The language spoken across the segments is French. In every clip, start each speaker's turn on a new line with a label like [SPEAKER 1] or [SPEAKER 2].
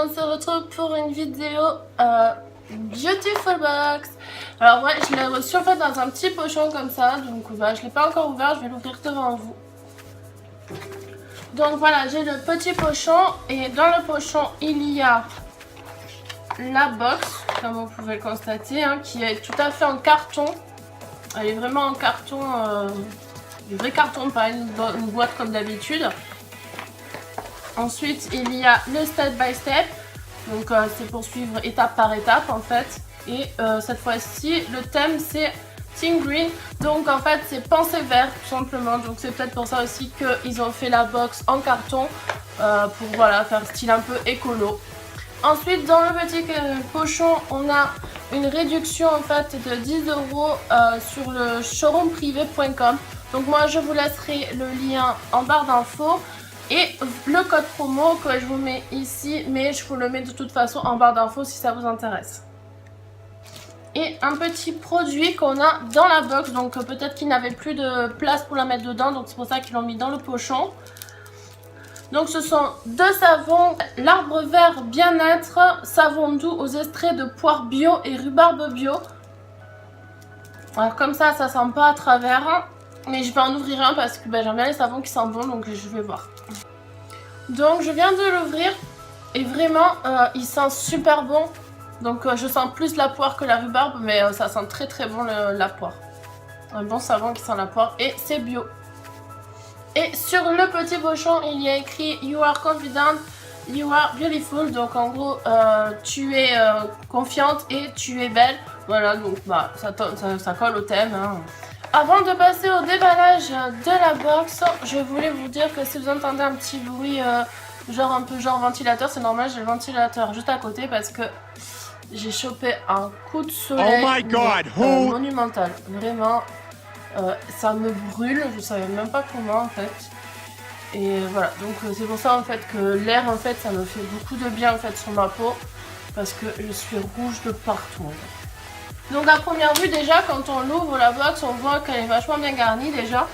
[SPEAKER 1] on se retrouve pour une vidéo Beautiful Box. Alors ouais, je l'ai reçu en fait dans un petit pochon comme ça, donc bah, je ne l'ai pas encore ouvert, je vais l'ouvrir devant vous. Donc voilà, j'ai le petit pochon et dans le pochon il y a la box, comme vous pouvez le constater, hein, qui est tout à fait en carton. Elle est vraiment en carton, du vrai carton, pas une boîte comme d'habitude. Ensuite, il y a le step by step. Donc, c'est pour suivre étape par étape en fait. Et cette fois-ci, le thème c'est Team Green. Donc, en fait, c'est pensée verte tout simplement. Donc, c'est peut-être pour ça aussi qu'ils ont fait la box en carton. Pour voilà, faire style un peu écolo. Ensuite, dans le petit pochon, on a une réduction en fait de 10 € sur le showroomprivé.com. Donc, moi, je vous laisserai le lien en barre d'infos. Et le code promo que je vous mets ici, mais je vous le mets de toute façon en barre d'infos si ça vous intéresse. Et un petit produit qu'on a dans la box, donc peut-être qu'il n'avait plus de place pour la mettre dedans, donc c'est pour ça qu'ils l'ont mis dans le pochon. Donc ce sont deux savons, l'arbre vert bien-être, savon doux aux extraits de poire bio et rhubarbe bio. Alors comme ça sent pas à travers. Mais je vais en ouvrir un parce que j'aime bien les savons qui sentent bon, donc je vais voir. Donc je viens de l'ouvrir et vraiment il sent super bon. Donc je sens plus la poire que la rhubarbe, mais ça sent très très bon la poire. Un bon savon qui sent la poire et c'est bio. Et sur le petit pochon il y a écrit You are confident, you are beautiful. Donc en gros tu es confiante et tu es belle. Voilà, donc bah ça colle au thème, hein. Avant de passer au déballage de la box, je voulais vous dire que si vous entendez un petit bruit genre un peu genre ventilateur, c'est normal, j'ai le ventilateur juste à côté parce que j'ai chopé un coup de soleil monumental. Vraiment, ça me brûle, je savais même pas comment en fait. Et voilà, donc c'est pour ça en fait que l'air en fait ça me fait beaucoup de bien en fait sur ma peau parce que je suis rouge de partout. Donc à première vue déjà quand on l'ouvre la box on voit qu'elle est vachement bien garnie déjà.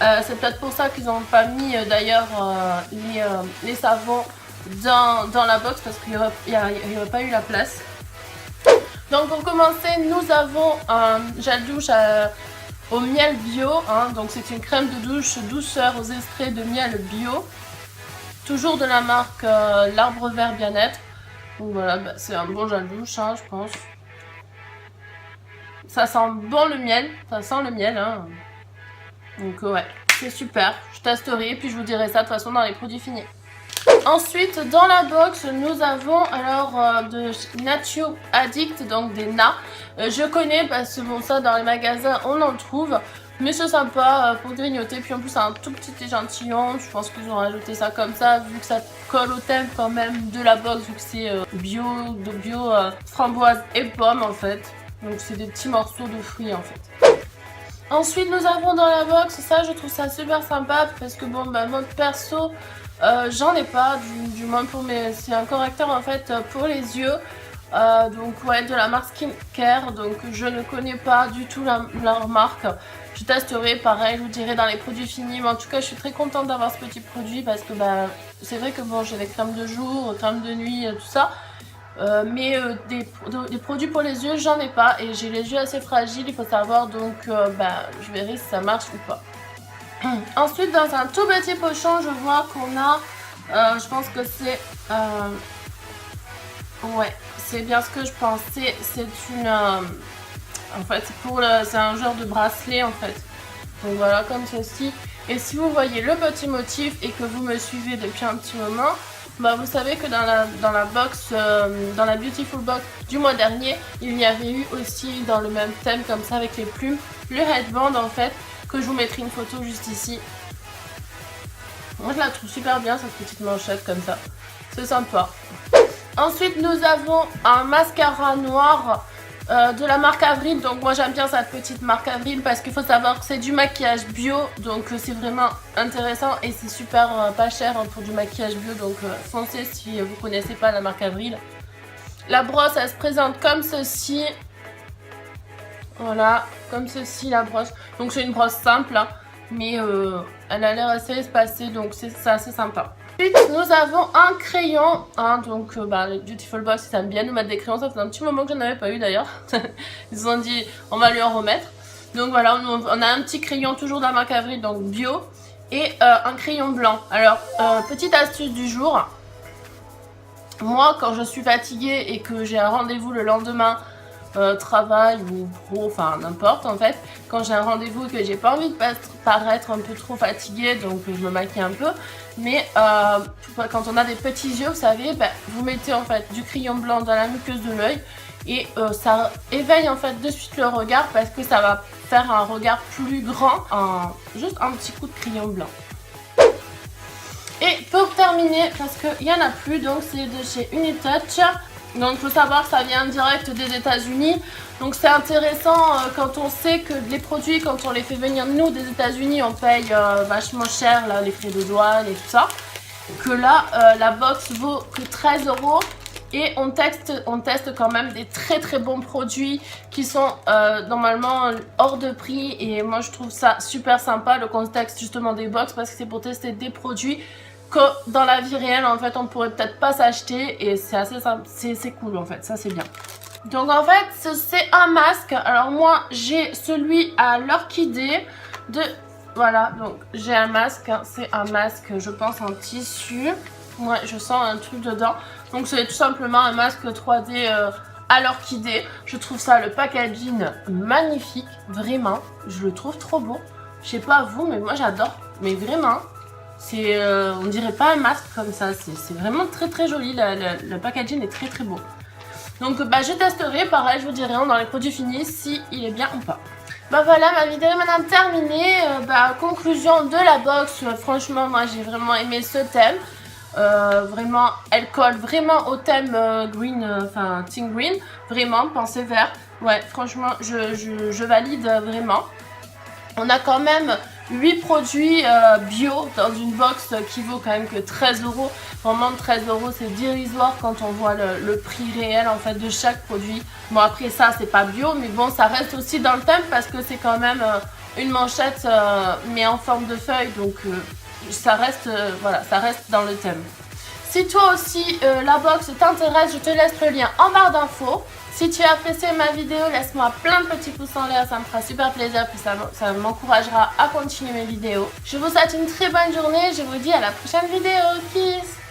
[SPEAKER 1] C'est peut-être pour ça qu'ils n'ont pas mis d'ailleurs les savons dans la box parce qu'il n'y aurait pas eu la place. Donc pour commencer nous avons un gel douche au miel bio, hein, donc c'est une crème de douche douceur aux extraits de miel bio. Toujours de la marque l'arbre vert bien-être. Donc voilà, c'est un bon gel douche hein, je pense. Ça sent bon le miel, ça sent le miel hein. Donc ouais, c'est super, je testerai et puis je vous dirai ça de toute façon dans les produits finis. Ensuite dans la box nous avons alors de Nature Addict, donc des NA. Je connais parce que bon ça dans les magasins on en trouve. Mais c'est sympa pour grignoter, puis en plus c'est un tout petit échantillon, je pense qu'ils ont rajouté ça comme ça vu que ça colle au thème quand même de la box vu que c'est bio, framboise et pomme en fait. Donc c'est des petits morceaux de fruits en fait. Ensuite nous avons dans la box, ça je trouve ça super sympa parce que bon moi perso j'en ai pas, du moins pour mes... C'est un correcteur en fait pour les yeux. Donc ouais de la marque Skincare, donc je ne connais pas du tout leur marque. Je testerai pareil, je vous dirai dans les produits finis, mais en tout cas je suis très contente d'avoir ce petit produit parce que c'est vrai que bon j'ai des crèmes de jour, crèmes de nuit, tout ça. Mais des produits pour les yeux j'en ai pas et j'ai les yeux assez fragiles il faut savoir, donc je verrai si ça marche ou pas. Ensuite dans un tout petit pochon je vois qu'on a je pense que c'est ouais c'est bien ce que je pensais, c'est une en fait c'est un genre de bracelet en fait, donc voilà comme ceci. Et si vous voyez le petit motif et que vous me suivez depuis un petit moment, vous savez que dans la box, dans la Beautiful Box du mois dernier, il y avait eu aussi dans le même thème comme ça avec les plumes, le headband en fait, que je vous mettrai une photo juste ici. Moi je la trouve super bien cette petite manchette comme ça, c'est sympa. Ensuite nous avons un mascara noir de la marque Avril, donc moi j'aime bien cette petite marque Avril parce qu'il faut savoir que c'est du maquillage bio, donc c'est vraiment intéressant et c'est super pas cher hein, pour du maquillage bio, donc foncez si vous connaissez pas la marque Avril. La brosse elle se présente comme ceci, voilà comme ceci la brosse, donc c'est une brosse simple hein, mais elle a l'air assez espacée donc c'est assez sympa. Ensuite, nous avons un crayon, hein, donc les Beautiful Box ils aiment bien nous mettre des crayons, ça fait un petit moment que j'en avais pas eu d'ailleurs. Ils ont dit on va lui en remettre. Donc voilà, on a un petit crayon toujours d'Armac Avril, donc bio, et un crayon blanc. Alors, petite astuce du jour, moi quand je suis fatiguée et que j'ai un rendez-vous le lendemain, travail ou pro, enfin n'importe en fait, quand j'ai un rendez-vous et que j'ai pas envie de paraître un peu trop fatiguée, donc je me maquille un peu, mais quand on a des petits yeux, vous savez, vous mettez en fait du crayon blanc dans la muqueuse de l'œil et ça éveille en fait de suite le regard parce que ça va faire un regard plus grand, juste un petit coup de crayon blanc. Et pour terminer, parce qu'il n'y en a plus, donc c'est de chez Unitouch. Donc il faut savoir que ça vient direct des États-Unis. Donc c'est intéressant quand on sait que les produits, quand on les fait venir nous des États-Unis, on paye vachement cher là, les frais de douane et tout ça. Que là, la box vaut que 13 € et on teste quand même des très très bons produits qui sont normalement hors de prix. Et moi je trouve ça super sympa le contexte justement des box parce que c'est pour tester des produits que dans la vie réelle en fait on pourrait peut-être pas s'acheter et c'est assez simple, c'est cool en fait, ça c'est bien. Donc en fait c'est un masque, alors moi j'ai celui à l'orchidée de, voilà, donc j'ai un masque, hein, c'est un masque je pense en tissu, ouais je sens un truc dedans, donc c'est tout simplement un masque 3D à l'orchidée. Je trouve ça, le packaging magnifique, vraiment, je le trouve trop beau, je sais pas vous mais moi j'adore, mais vraiment. C'est, on dirait pas un masque comme ça, c'est vraiment très très joli, le packaging est très très beau. Donc je testerai, pareil je vous dirai dans les produits finis si il est bien ou pas. Voilà, ma vidéo est maintenant terminée. Conclusion de la box, franchement moi j'ai vraiment aimé ce thème. Vraiment, elle colle vraiment au thème green, enfin Team Green, vraiment, pensée vert. Ouais, franchement je valide vraiment. On a quand même 8 produits bio dans une box qui vaut quand même que 13 €. Vraiment 13 € c'est dérisoire quand on voit le prix réel en fait de chaque produit. Bon après ça c'est pas bio mais bon ça reste aussi dans le thème parce que c'est quand même une manchette mais en forme de feuille donc ça reste voilà, ça reste dans le thème. Si toi aussi la box t'intéresse, je te laisse le lien en barre d'infos. Si tu as apprécié ma vidéo, laisse-moi plein de petits pouces en l'air, ça me fera super plaisir, puis ça m'encouragera à continuer mes vidéos. Je vous souhaite une très bonne journée, je vous dis à la prochaine vidéo, kiss!